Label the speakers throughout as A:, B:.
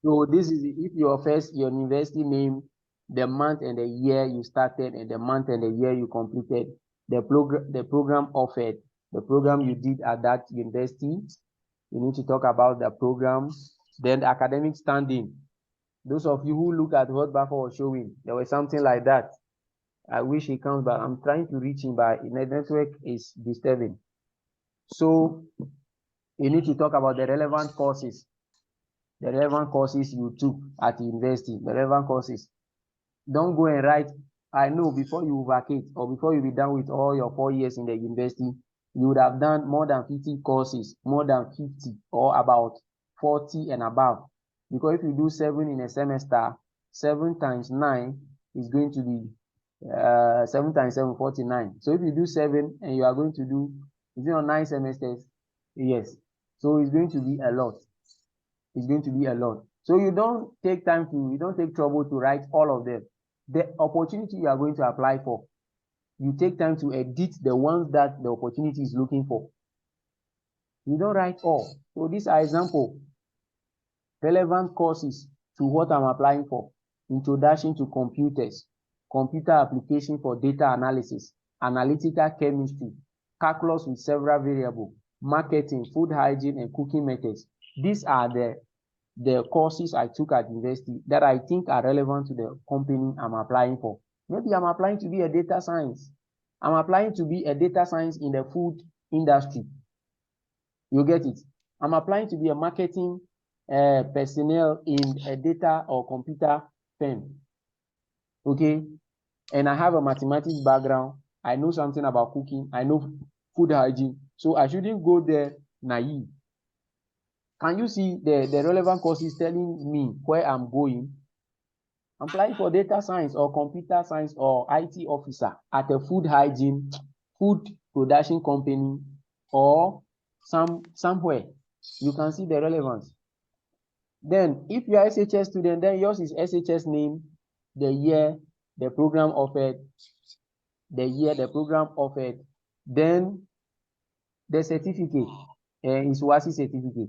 A: So this is if your university name, the month and the year you started, and the month and the year you completed, the program offered, the program you did at that university. You need to talk about the program. Then the academic standing. Those of you who look at what Part4 was showing, there was something like that. I wish he comes, but I'm trying to reach him, but the network is disturbing. So you need to talk about the relevant courses. The relevant courses you took at the university, the relevant courses. Don't go and write, I know, before you vacate or before you be done with all your 4 years in the university, you would have done more than 50 courses, more than 50 or about 40 and above. Because if you do 7 in a semester, 7 times 9 is going to be 7 times 7, 49. So if you do 7 and you are going to do, is it on 9 semesters? Yes. So it's going to be a lot. It's going to be a lot. So you don't take trouble to write all of them. The opportunity you are going to apply for, you take time to edit the ones that the opportunity is looking for. You don't write all. So these are examples. Relevant courses to what I'm applying for. Introduction to computers, computer application for data analysis, analytical chemistry, calculus with several variables, marketing, food hygiene, and cooking methods. These are the courses I took at university that I think are relevant to the company I'm applying for. Maybe I'm applying to be a data science. I'm applying to be a data science in the food industry. You get it? I'm applying to be a marketing personnel in a data or computer firm. Okay? And I have a mathematics background. I know something about cooking. I know food hygiene. So I shouldn't go there naive. Can you see the relevant courses telling me where I'm going? I'm applying for data science or computer science or IT officer at a food hygiene, food production company, or somewhere. You can see the relevance. Then if you are SHS student, then yours is SHS name, the year, the program offered, the year, the program offered, then the certificate, is WASI certificate.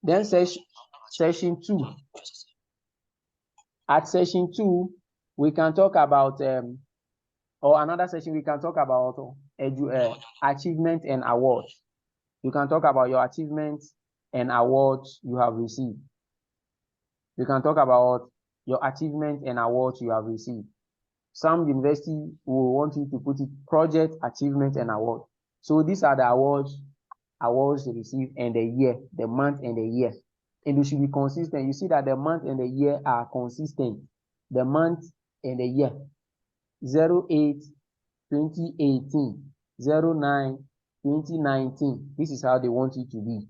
A: Then session 2. At session 2, we can talk about, or another session, we can talk about achievement and awards. You can talk about your achievements and awards you have received. You can talk about your achievements and awards you have received. Some university will want you to put it project, achievement, and award. So these are the awards you receive, and the year, the month and the year. And you should be consistent. You see that the month and the year are consistent. The month and the year. 08-2018, 09-2019. This is how they want you to be.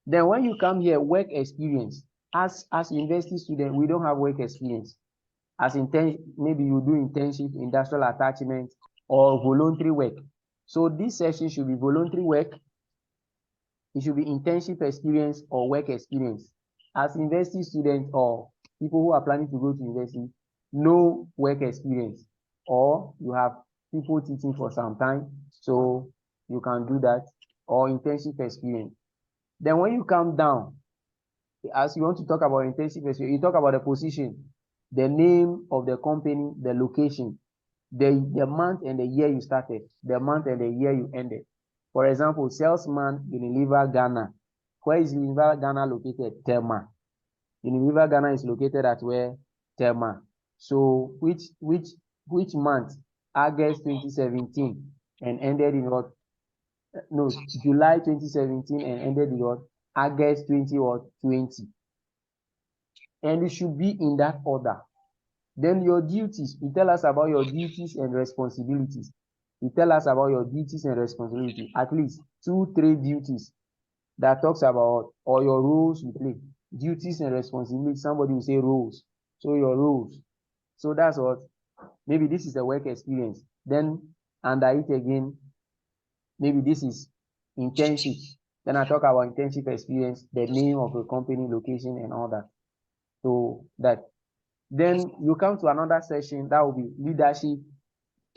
A: Then when you come here, work experience. As university student, we don't have work experience. As maybe you do internship, industrial attachment, or voluntary work. So this session should be voluntary work. It should be internship experience or work experience. As university students or people who are planning to go to university, no work experience, or you have people teaching for some time, so you can do that, or internship experience. Then when you come down, as you want to talk about internship experience, you talk about the position, the name of the company, the location, the month and the year you started, the month and the year you ended. For example, salesman, Unilever Ghana. Where is Unilever Ghana located? Tema. Unilever Ghana is located at where? Tema. So which month? August 2017 and ended in what? No, July 2017 and ended in what? August 2020. And it should be in that order. Then your duties, you tell us about your duties and responsibilities. You tell us about your duties and responsibilities. At least 2-3 duties that talks about or your roles you play. Duties and responsibilities. Somebody will say roles. So your roles. So that's what. Maybe this is a work experience. Then under it again, maybe this is internship. Then I talk about internship experience, the name of the company, location, and all that. So that. Then you come to another session that will be leadership,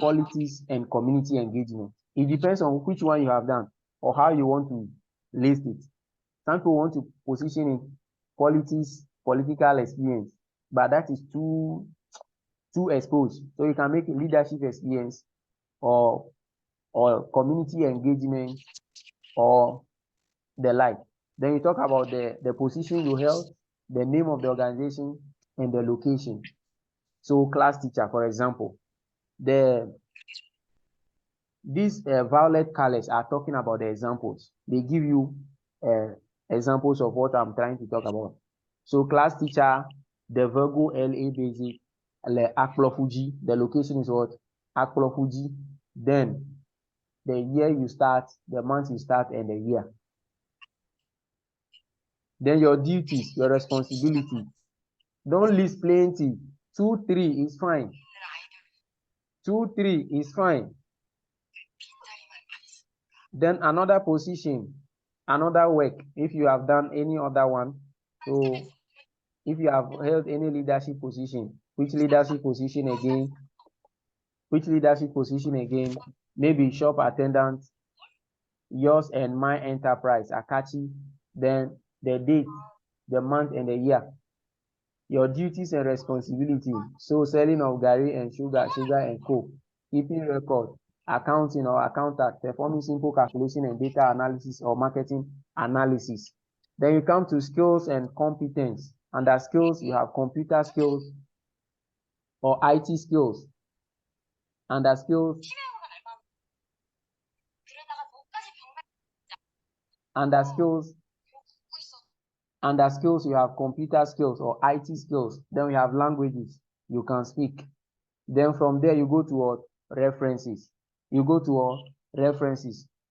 A: politics, and community engagement. It depends on which one you have done or how you want to list it. Some people want to position in political experience, but that is too exposed. So you can make leadership experience or community engagement or the like. Then you talk about the position you held, the name of the organization, and the location. So class teacher, for example, these violet colors are talking about the examples. They give you examples of what I'm trying to talk about. So class teacher, the Virgo LA basic, Akplofuji, the location is what? Akplofuji. Then the year you start, the month you start, and the year. Then your duties, your responsibility. Don't list plenty. 2, 3 is fine. 2, 3 is fine. Then another position, another work, if you have done any other one. So if you have held any leadership position, which leadership position again? Maybe shop attendant, yours and my enterprise, Akachi. Then the date, the month, and the year. Your duties and responsibility. So selling of Gary and sugar and coke, keeping record, accounting or accountant, performing simple calculation and data analysis or marketing analysis. Then you come to skills and competence. Under skills, you have computer skills or IT skills. Under skills, you have computer skills or IT skills. Then we have languages you can speak. Then from there, you go to references.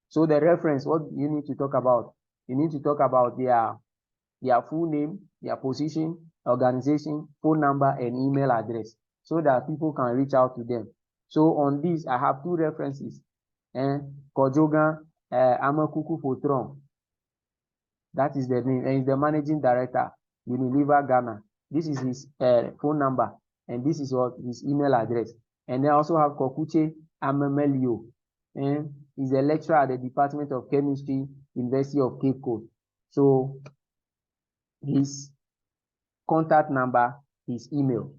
A: So the reference, what you need to talk about? You need to talk about their full name, their position, organization, phone number, and email address, so that people can reach out to them. So on this, I have 2 references. Kojogan Amakuku Fotron. That is the name, and he's the managing director, Unilever Ghana. This is his phone number, and this is what his email address. And they also have Kokuche Amemelio, and he's a lecturer at the Department of Chemistry, University of Cape Coast. So his contact number, his email.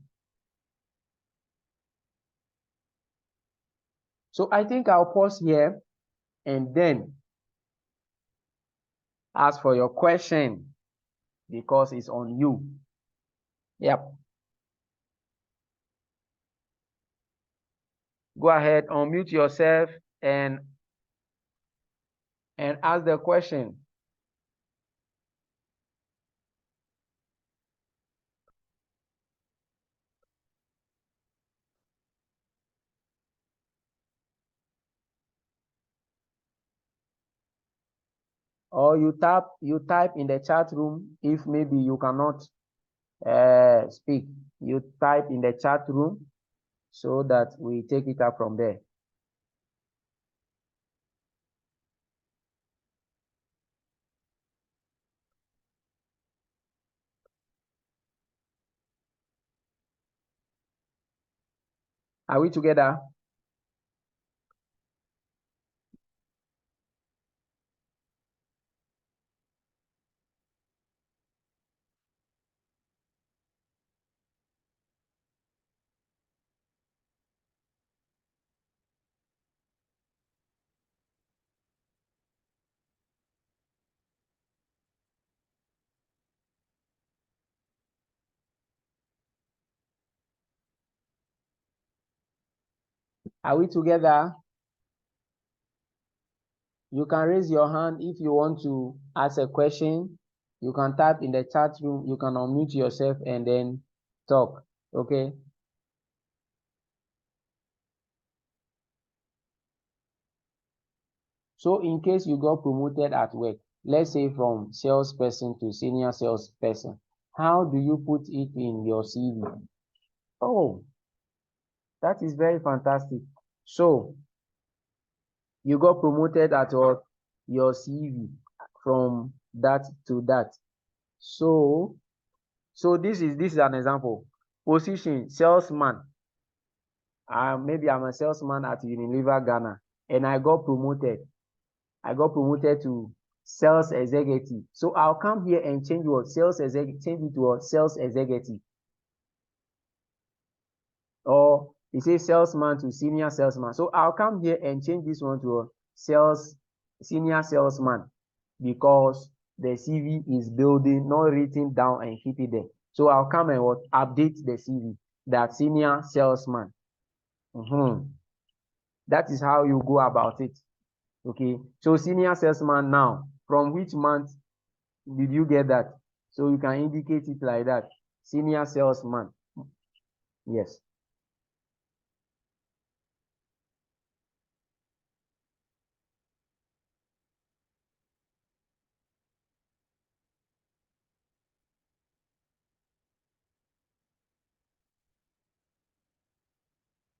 A: So I think I'll pause here and then ask for your question, because it's on you. Yep. Go ahead, unmute yourself and ask the question. Or you type in the chat room. If maybe you cannot speak, you type in the chat room so that we take it up from there. Are we together? Are we together? You can raise your hand if you want to ask a question. You can type in the chat room. You can unmute yourself and then talk. Okay. So in case you got promoted at work, let's say from salesperson to senior salesperson, how do you put it in your CV? Oh, that is very fantastic. So you got promoted at your CV from that to that. So this is an example. Position, salesman. Maybe I'm a salesman at Unilever Ghana, and I got promoted. I got promoted to sales executive. So I'll come here and change what sales executive, change it to a sales executive. Or it says salesman to senior salesman. So I'll come here and change this one to a senior salesman, because the CV is building, not written down and keep it there. So I'll come and what update the CV, that senior salesman. That is how you go about it. Okay, so senior salesman now, from which month did you get that? So you can indicate it like that, senior salesman. Yes.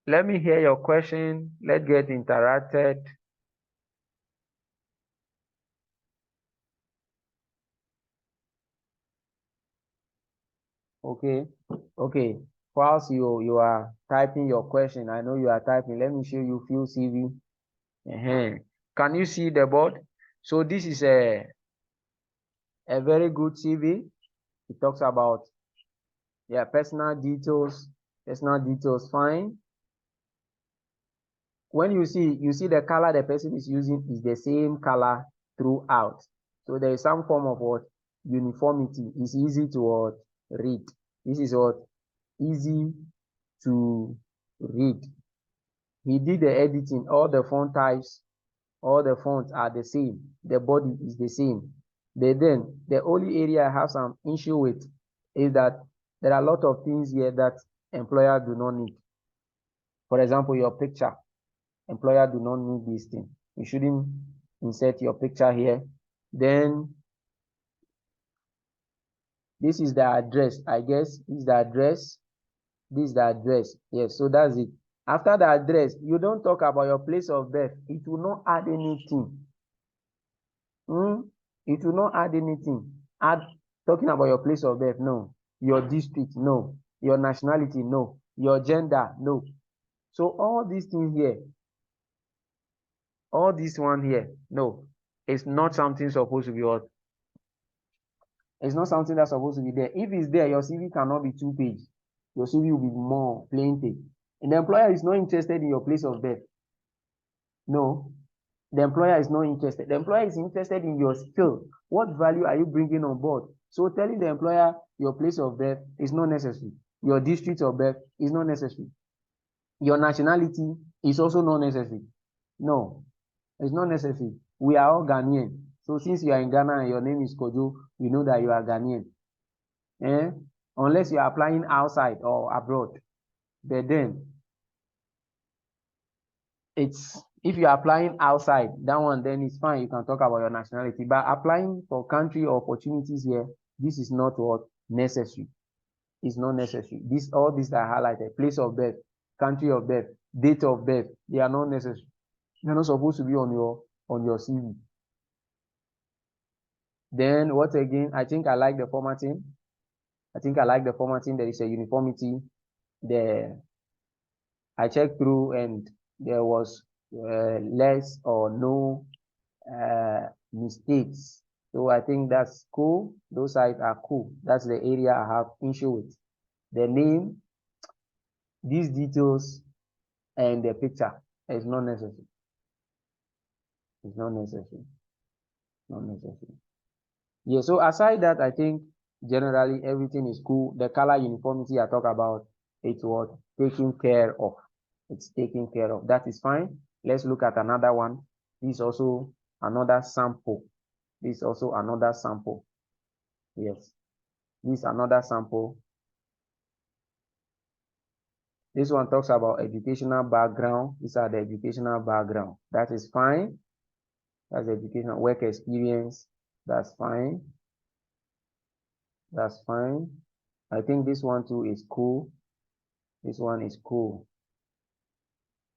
A: Let me hear your question. Let's get interacted. Okay. Okay. Whilst you are typing your question, I know you are typing. Let me show you few CV. Can you see the board? So this is a very good CV. It talks about personal details. Personal details, fine. When you see the color the person is using is the same color throughout. So there is some form of what uniformity. It's easy to read. This is what easy to read. He did the editing. All the font types, all the fonts are the same. The body is the same. But then the only area I have some issue with is that there are a lot of things here that employer do not need. For example, your picture. Employer do not need this thing. You shouldn't insert your picture here. Then this is the address. I guess this is the address. This is the address. Yes, so that's it. After the address, you don't talk about your place of birth. It will not add anything. It will not add anything. Talking about your place of birth, no. Your district, no. Your nationality, no. Your gender, no. So all these things here, all this one here, no. It's not something supposed to be what? It's not something that's supposed to be there. If it's there, your CV cannot be 2 pages. Your CV will be more plenty. And the employer is not interested in your place of birth. No. The employer is not interested. The employer is interested in your skill. What value are you bringing on board? So telling the employer your place of birth is not necessary. Your district of birth is not necessary. Your nationality is also not necessary. No, it's not necessary. We are all Ghanaian. So since you are in Ghana and your name is Kojo, we know that you are Ghanaian. Unless you are applying outside or abroad. But then, if you are applying outside, that one, then it's fine. You can talk about your nationality. But applying for country opportunities here, this is not what necessary. It's not necessary. All these are highlighted. Place of birth, country of birth, date of birth, they are not necessary. They're not supposed to be on your CV. Then what again? I think I like the formatting. There is a uniformity. I checked through and there was less or no mistakes. So I think that's cool. Those sides are cool. That's the area I have issue with. The name, these details, and the picture is not necessary. It's not necessary. Not necessary. Yeah, so aside that, I think generally everything is cool. The color uniformity I talk about, it's what taken care of. It's taken care of. That is fine. Let's look at another one. This is also another sample. This is also another sample. Yes. This is another sample. This one talks about educational background. These are the educational background. That is fine. That's educational work experience. That's fine. That's fine. I think this one too is cool. This one is cool.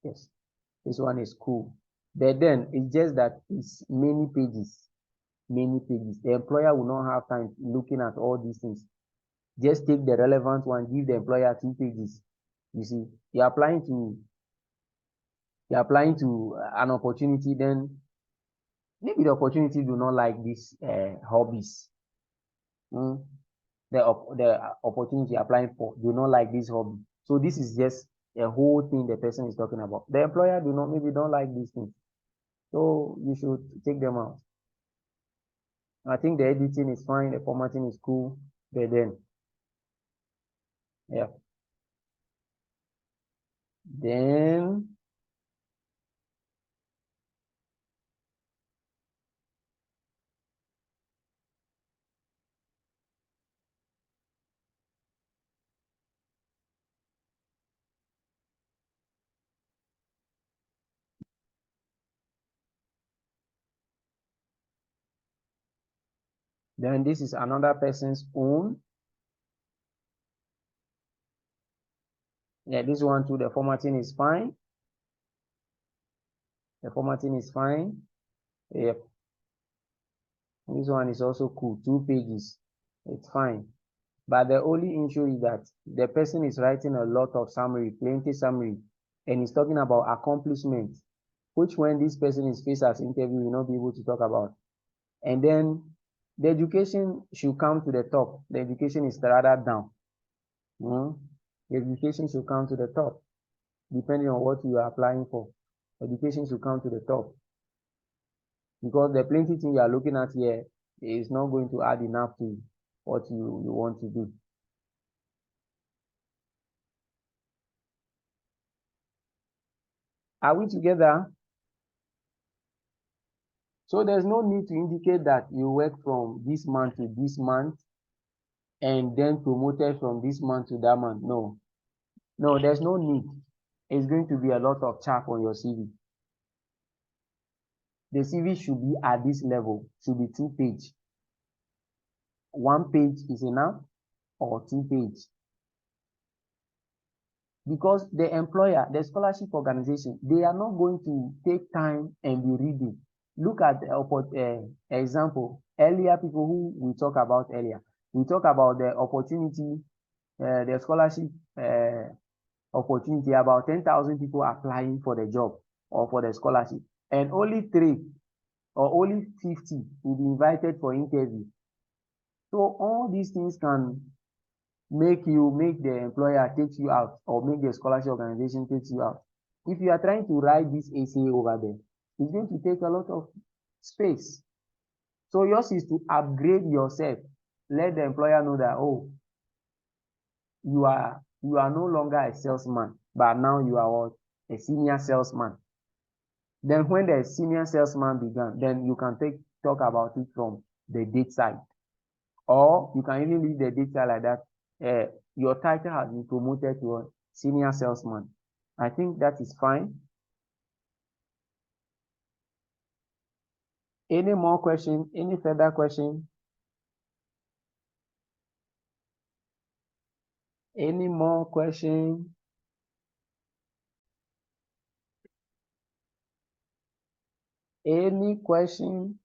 A: Yes. This one is cool. But then it's just that it's many pages. Many pages. The employer will not have time looking at all these things. Just take the relevant one, give the employer 2 pages. You see, you're applying to an opportunity, then maybe the opportunity do not like these hobbies. The opportunity applying for do not like this hobby. So this is just a whole thing the person is talking about. The employer do not maybe don't like these things. So you should take them out. I think the editing is fine, the formatting is cool, but then yeah. Then this is another person's own. Yeah, this one too, the formatting is fine. The formatting is fine. Yep. This one is also cool, 2 pages. It's fine. But the only issue is that the person is writing a lot of summary, plenty summary, and he's talking about accomplishments, which when this person is faced as interview, will not be able to talk about. And then the education should come to the top. The education is rather down. The education should come to the top, depending on what you are applying for. Education should come to the top. Because the plenty thing you are looking at here is not going to add enough to what you want to do. Are we together? So there's no need to indicate that you work from this month to this month and then promoted from this month to that month. No, no, there's no need. It's going to be a lot of chaff on your CV. The CV should be at this level, should be 2 page. 1 page is enough or 2 page. Because the employer, the scholarship organization, they are not going to take time and be reading. Look at the example, earlier people who we talk about earlier. We talk about the opportunity, the scholarship opportunity, about 10,000 people applying for the job or for the scholarship, and only 3 or only 50 will be invited for interview. So all these things can make the employer take you out, or make the scholarship organization take you out. If you are trying to write this essay over there, it's going to take a lot of space. So yours is to upgrade yourself. Let the employer know that, oh, you are no longer a salesman, but now you are what? A senior salesman. Then when the senior salesman began, then you can talk about it from the date side. Or you can even leave the date side like that. Your title has been promoted to a senior salesman. I think that is fine. Any more question? Any further question? Any more question? Any question?